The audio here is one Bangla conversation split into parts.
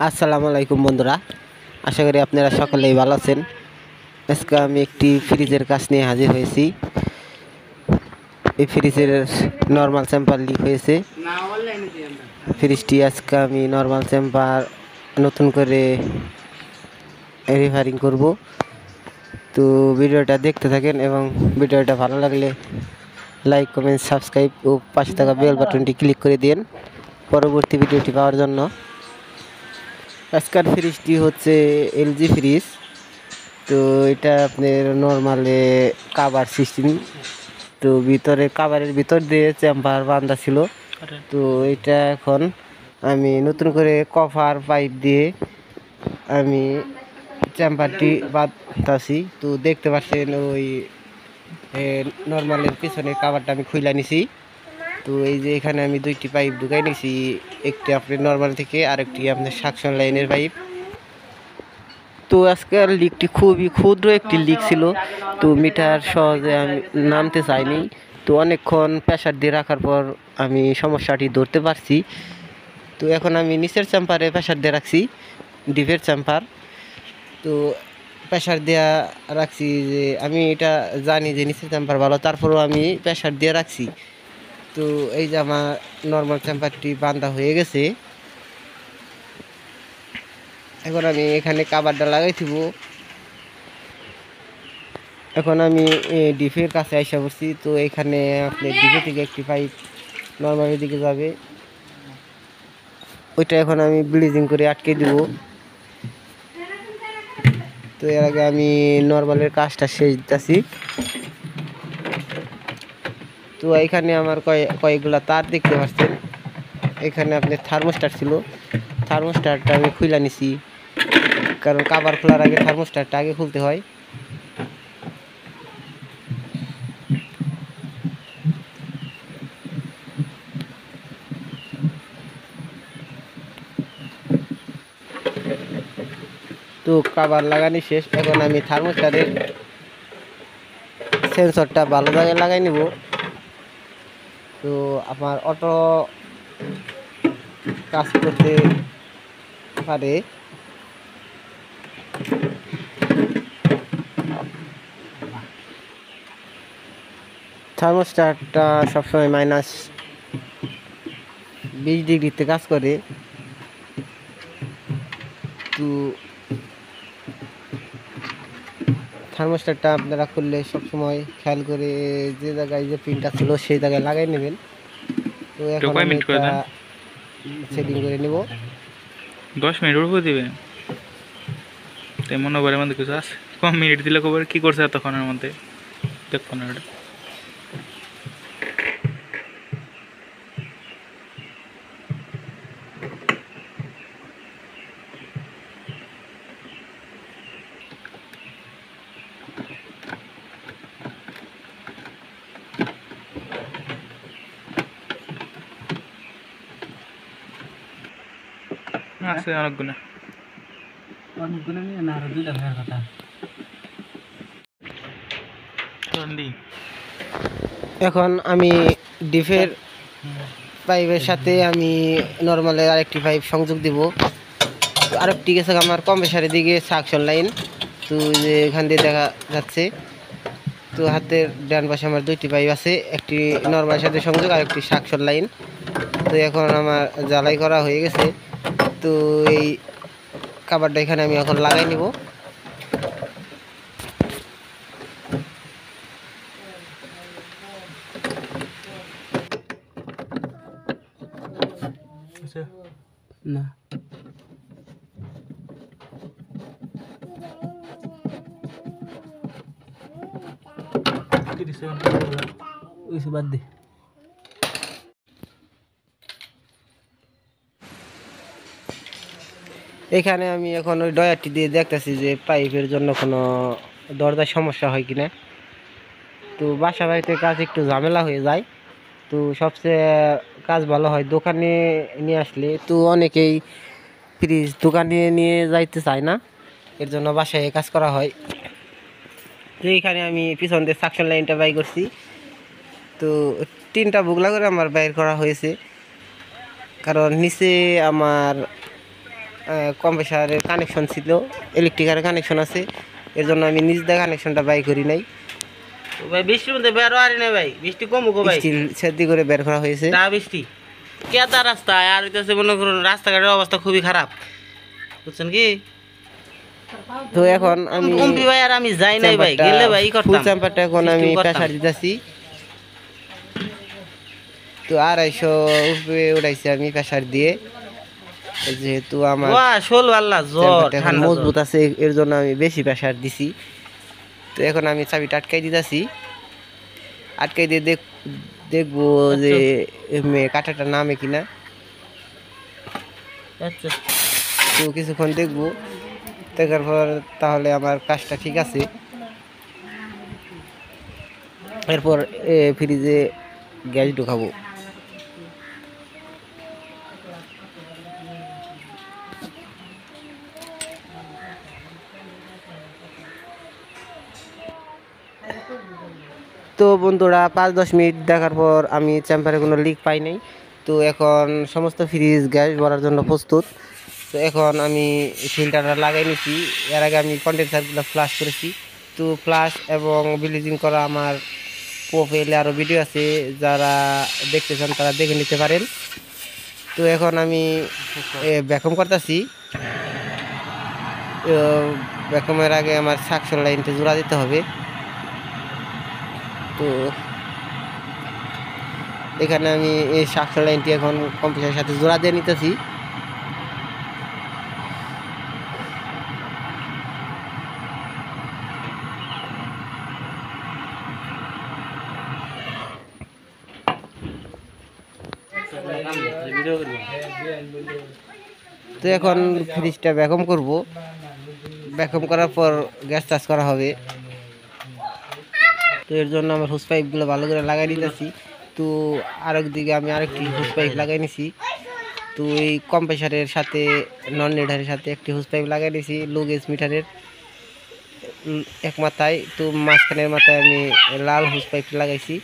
আসসালামু আলাইকুম বন্ধুরা, আশা করি আপনারা সকলেই ভালো আছেন। আজকে আমি একটি ফ্রিজের কাজ নিয়ে হাজির হয়েছি। এই ফ্রিজের নর্মাল চেম্বার লিক হয়েছে। ফ্রিজটি আজকে আমি নর্মাল চেম্বার নতুন করে রিপেয়ারিং করব। তো ভিডিওটা দেখতে থাকেন এবং ভিডিওটা ভালো লাগলে লাইক, কমেন্ট, সাবস্ক্রাইব ও পাশে থাকা বেল বাটনটি ক্লিক করে দিন পরবর্তী ভিডিওটি পাওয়ার জন্য। আজকের ফ্রিজটি হচ্ছে এলজি ফ্রিজ। তো এটা আপনার নর্মালে কাভার সিস্টেম। তো ভিতরে কাভারের ভিতর দিয়ে চেম্বার বাঁধা ছিল। তো এটা এখন আমি নতুন করে কভার পাইপ দিয়ে আমি চেম্বারটি বাঁধতাছি। তো দেখতে পাচ্ছেন ওই নর্মালের পিছনের কাভারটা আমি খুলে নিছি। তো এই যে এখানে আমি দুইটি পাইপ ঢুকাই নিছি, একটি আপনার নর্মাল থেকে আরেকটি আপনার সাকশন লাইনের পাইপ। তো আজকের লিকটি খুবই ক্ষুদ্র একটি লিক ছিল। তো মিটার সহজে আমি নামতে চাইনি। তো অনেকক্ষণ প্রেসার দিয়ে রাখার পর আমি সমস্যাটি ধরতে পারছি। তো এখন আমি নিচের চেম্বারে প্রেসার দিয়ে রাখছি, ডিপের চেম্বার। তো প্রেসার দেওয়া রাখছি, যে আমি এটা জানি যে নিচের চেম্বার ভালো, তারপরেও আমি প্রেসার দিয়ে রাখছি। তো এই যে আমার নর্মাল চেম্বারটি বাঁধা হয়ে গেছে। এখন আমি এখানে কাভারটা লাগাই দিব। এখন আমি ডিপের কাছে আইসা পড়ছি। তো এখানে আপনি ডিপে থেকে একটি পাইপ নর্মালের দিকে যাবে, ওইটা এখন আমি ব্লিচিং করে আটকে দিব। তো এর আগে আমি নর্মালের কাজটা শেষ দিতেছি। তো এখানে আমার কয়েকগুলা তার দেখতে পাচ্ছেন। এখানে আপনার থার্মোস্টার ছিল, থার্মোস্টারটা আমি খুলে নিছি, কারণ কাভার খোলার আগে থার্মোস্টারটা আগে খুলতে হয়। তো কাভার লাগানি শেষ। এখন আমি থার্মোস্টারের সেন্সরটা ভালো জায়গায় লাগাই নিব। তো আমার অটো কাজ করতে পারে। থার্মোস্টারটা সবসময় -20 ডিগ্রিতে কাজ করে। তো থার্মোস্টারটা আপনারা করলে সবসময় খেয়াল করে যে জায়গায় যে পিনটা ছিল সেই জায়গায় লাগাই নেবেন। তো এখন আমি এটা সেটিং করে নেব। 10 মিনিট উপর দিবে, তাই মনে করে মধ্যে কিছু আছে। কম মিনিট দিলে খবর কি করছে এতক্ষণের মধ্যে দেখো না ওটা। আছে অনেকগুলো নিয়ে না, আরো দুইটা ভাইয়ের কথা। এখন আমি ডিপের পাইপের সাথে আমি নর্মালের আরেকটি পাইপ সংযোগ দিব। আরেকটি গেছে আমার কম্প্রেসারের দিকে সাকশন লাইন। তো যে এখান দিয়ে দেখা যাচ্ছে। তো হাতের ডান পাশে আমার দুইটি পাইপ আছে, একটি নর্মালের সাথে সংযোগ আর একটি সাকশন লাইন। তো এখন আমার জ্বালাই করা হয়ে গেছে। তো এই কাভারটা এখানে আমি এখন লাগাই নিব। না বাদ দে। এখানে আমি এখন ওই ডয়ারটি দিয়ে দেখতেছি যে পাইপের জন্য কোনো দরজার সমস্যা হয় কিনা। তো বাসা বাড়িতে কাজ একটু ঝামেলা হয়ে যায়। তো সবচেয়ে কাজ ভালো হয় দোকানে নিয়ে আসলে। তো অনেকেই ফ্রিজ দোকানে নিয়ে যাইতে চায় না, এর জন্য বাসায় কাজ করা হয়। তো এইখানে আমি পিছন দিয়ে সাকশন লাইনটা বাই করছি। তো 3টা বুগলা করে আমার বাইর করা হয়েছে, কারণ নিচে আমার কম্প্রেসারের কানেকশন ছিল, ইলেকট্রিকের কানেকশন আছে, এর জন্য আমি নিজ দিয়ে কানেকশনটা বাই করি নাই। ভাই বৃষ্টির মধ্যে বেরো আরি না ভাই, বৃষ্টি কমুক ভাই, স্টিল সেদ্ধি করে বের করা হয়েছে। তা বৃষ্টি কেদা রাস্তা আর হইতেছে মনে করুন রাস্তাঘাটের অবস্থা খুবই খারাপ, বুঝছেন কি? তো এখন আমি অম্পি ভাই আর আমি যাই নাই ভাই, গেলে ভাই ফুল করতাম চাম্পারটা এখন আমি system করতাম। প্রেসার দিতেছি। তো 250 উপরে উঠাইছি আমি প্রেসার দিয়ে, যেহেতু আমার ওয়া শোল আল্লাহ জ্বর চাম্পারটা এখন ঠান্ডা জ্বর। মজবুত আছে এর জন্য আমি বেশি প্রেসার দিছি। তো এখন আমি চাবিটা আটকাই দিতেছি, আটকাই দিয়ে দেখবো যে কাঁটাটা নামে কিনা। আচ্ছা তো কিছুক্ষণ দেখবো, দেখার পর তাহলে আমার কাজটা ঠিক আছে। এরপর ফ্রিজে গ্যাস ঢুকাবো। তো বন্ধুরা 5-10 মিনিট দেখার পর আমি চেম্বারে কোনো লিক পাই নাই। তো এখন সমস্ত ফ্রিজ গ্যাস ভরার জন্য প্রস্তুত। তো এখন আমি ফিল্টারটা লাগাই নিছি। এর আগে আমি কন্ডেন্সারগুলো ফ্লাশ করেছি। তো ফ্লাশ এবং ব্লিচিং করা আমার প্রোফাইলে আরও ভিডিও আছে, যারা দেখতে চান তারা দেখে নিতে পারেন। তো এখন আমি ভ্যাকুম করতেছি। ভ্যাকুমের আগে আমার সাকশন লাইনটা জোড়া দিতে হবে। তো এখানে আমি এই সাকশন লাইনটি এখন কম্পিউটারের সাথে জোড়া দিয়ে নিতেছি। তো এখন ফ্রিজটা ভ্যাকুম করব, ভ্যাকুম করার পর গ্যাস চার্জ করা হবে। তো এর জন্য আমার হুস পাইপগুলো ভালো করে লাগাই নিতেছি। তো আরেক দিকে আমি আরেকটি হুস পাইপ লাগাই নিছি। তো এই কম্প্রেসারের সাথে নন লিডারের সাথে একটি হুস পাইপ লাগাই নিয়েছি লো গেজ মিটারের এক মাথায়। তো মাঝখানের মাথায় আমি লাল হুস পাইপ লাগাইছি।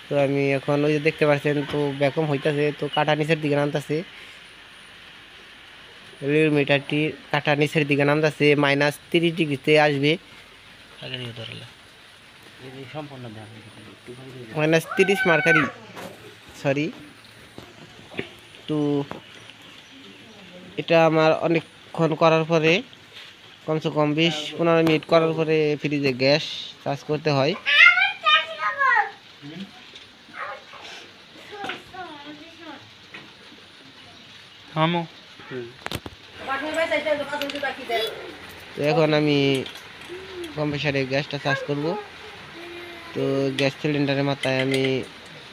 তো আমি এখন ওই যে দেখতে পাচ্ছেন, তো ভ্যাকুম হইতাছে, তো কাটা নিচের দিকে নামতেছে, রিল মিটারটি কাটা নিচের দিকে নামতেছে, -30 ডিগ্রিতে আসবে। -30 মার্কারি, সরি। তো এটা আমার অনেকক্ষণ করার পরে, কমসে কম 20-15 মিনিট করার পরে ফ্রিজে গ্যাস চার্জ করতে হয়। আমো তো এখন আমি কম্প্রেসারে গ্যাসটা চার্জ করব। তো গ্যাস সিলিন্ডারের মাথায় আমি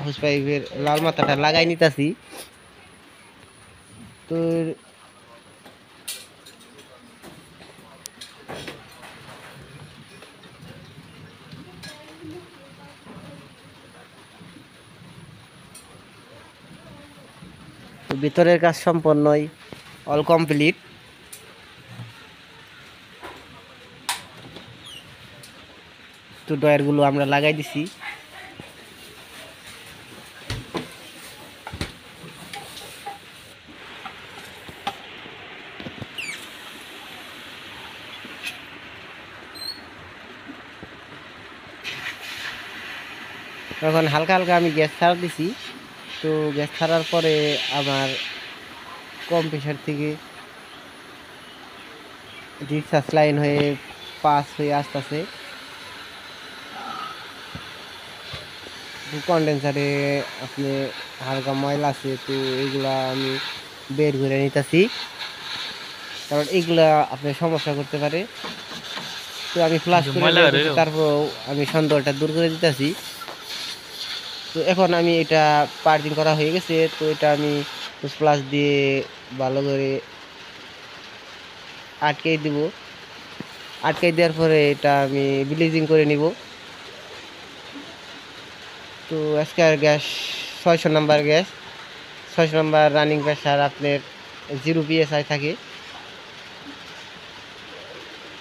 হোস পাইপের লাল মাথাটা লাগাই নিতেছি। তো ভিতরের কাজ সম্পন্নই, অল কমপ্লিট। তো ডয়ারগুলো আমরা লাগাই দিছি। এখন হালকা হালকা আমি গ্যাস ছাড়া দিছি। তো গ্যাস ছাড়ার পরে আমার কম্প্রেসার থেকে ডিসচার্জ লাইন হয়ে পাস হয়ে আসতেছে। কন্ডেন্সারে আপনি হালকা ময়লা আছে, তো এগুলা আমি বের করে নিতেছি, কারণ এগুলা আপনার সমস্যা করতে পারে। তো আমি ফ্লাশ করে ময়লা বের বের করছি, হইলো? তারপর আমি সন্দেহটা দূর করে দিতেছি। তো এখন আমি এটা পার্কিং করা হয়ে গেছে। তো এটা আমি ফ্লাশ দিয়ে ভালো করে আটকে দিব। আটকে দেওয়ার পরে এটা আমি ব্লিচিং করে নিব। তো আজকের gas 600 number gas, 600 number running pressure আপনার 0 PSI থাকে।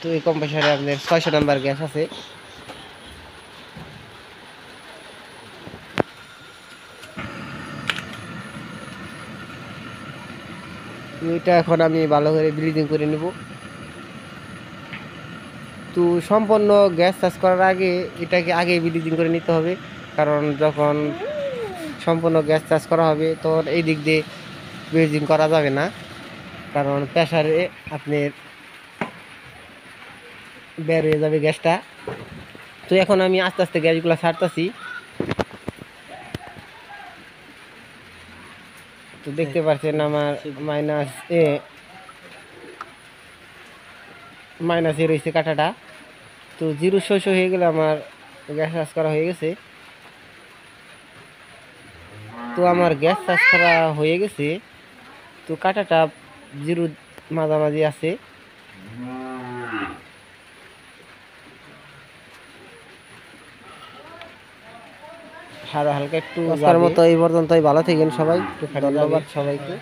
তো এই কম্প্রেসারে আপনার 600 নাম্বার গ্যাস আছে। তো এটা এখন আমি ভালো করে ব্লিচিং করে নেব। তো সম্পূর্ণ গ্যাস চাষ করার আগে এটাকে আগে ব্লিচিং করে নিতে হবে, কারণ যখন সম্পূর্ণ গ্যাস চাষ করা হবে তখন এই দিক দিয়ে ব্লিচিং করা যাবে না, কারণ প্রেসারে আপনার বের হয়ে যাবে গ্যাসটা। তো এখন আমি আস্তে আস্তে গ্যাসগুলো ছাড়তেছি। তো দেখতে পাচ্ছেন আমার মাইনাসে রয়েছে কাঁটাটা। তো জিরো শস্য হয়ে গেলে আমার গ্যাস চাষ করা হয়ে গেছে। তো আমার গ্যাস চাষ করা হয়ে গেছে। তো কাঁটাটা জিরো মাঝামাঝি আছে। আরো হালকা একটু আজকের মতো এই পর্যন্তই। ভালো থাকেন সবাই, ধন্যবাদ সবাইকে।